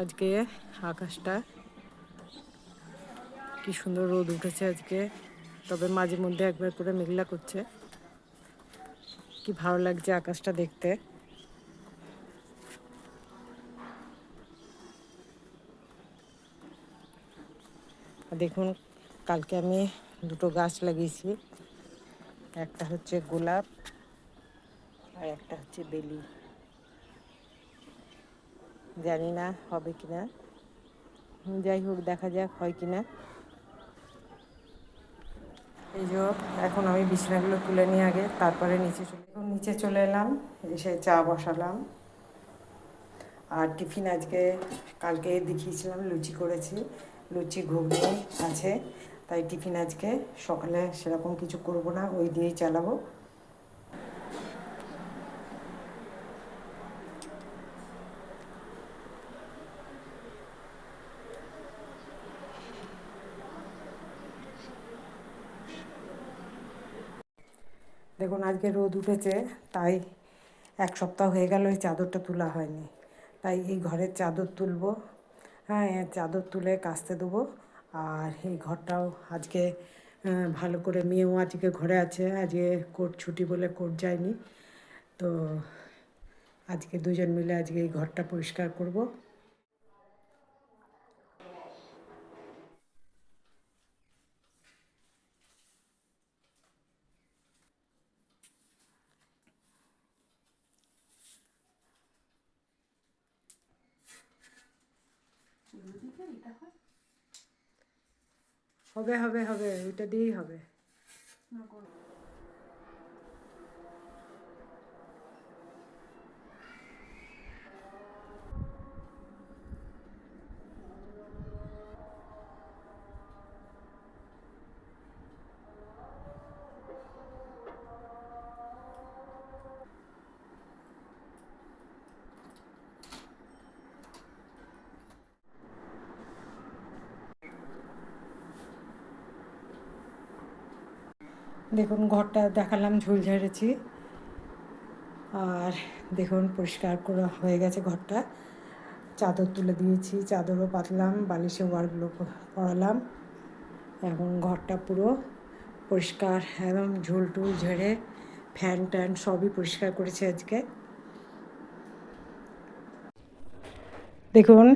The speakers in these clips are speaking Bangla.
আজকে আকাশটা কি সুন্দর রোদ উঠেছে আজকে, তবে মাঝে মধ্যে একবার করে মেঘলা করছে। কি ভালো লাগছে আকাশটা দেখতে। দেখুন, কালকে আমি দুটো গাছ লাগিয়েছি, একটা হচ্ছে গোলাপ আর একটা হচ্ছে বেলি। জানি না হবে কিনা, যাই হোক দেখা যাক হয় কিনা। এই যে এখন আমি বিছানাগুলো তুলে নিয়ে আগে তারপরে নিচে চলে এলাম, এসে চা বসালাম। আর টিফিন আজকে কালকে দেখিয়েছিলাম লুচি করেছি, লুচি ঘুগনি আছে, তাই টিফিন আজকে সকালে সেরকম কিছু করব না, ওই দিয়েই চালাবো। দেখুন আজকে রোদ উঠেছে, তাই এক সপ্তাহ হয়ে গেল এই চাদরটা তোলা হয়নি, তাই এই ঘরের চাদর তুলবো। হ্যাঁ, চাদর তুলে কাচতে দেবো। আর এই ঘরটাও আজকে ভালো করে, মেয়েও আজকে ঘরে আছে, আজকে কোর্ট ছুটি বলে কোর্ট যায়নি, তো আজকে দুজন মিলে আজকে এই ঘরটা পরিষ্কার করব। হবে হবে হবে, ওইটা দিয়েই হবে। দেখুন ঘরটা দেখালাম, ঝুল ঝেড়েছি, আর দেখুন পরিষ্কার করা হয়ে গেছে ঘরটা। চাদর তুলে দিয়েছি, চাদরও পাতলাম, বালিশে ওয়ারগুলো পরালাম। এখন ঘরটা পুরো পরিষ্কার, একদম ঝুল টুল ঝেড়ে ফ্যান ট্যান সবই পরিষ্কার করেছি আজকে। দেখুন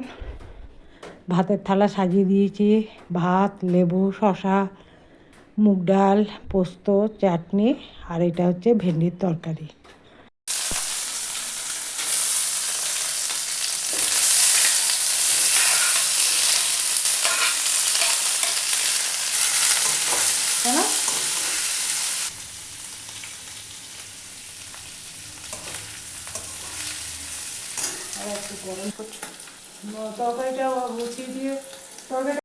ভাতের থালা সাজিয়ে দিয়েছি, ভাত, লেবু, শশা, মুগ ডাল, পোস্ত, চাটনি, আর এটা হচ্ছে ভেন্ডির তরকারি। কেন আর একটু গরম করছি, তরকারিটা মুছিয়ে দিয়ে তরকারি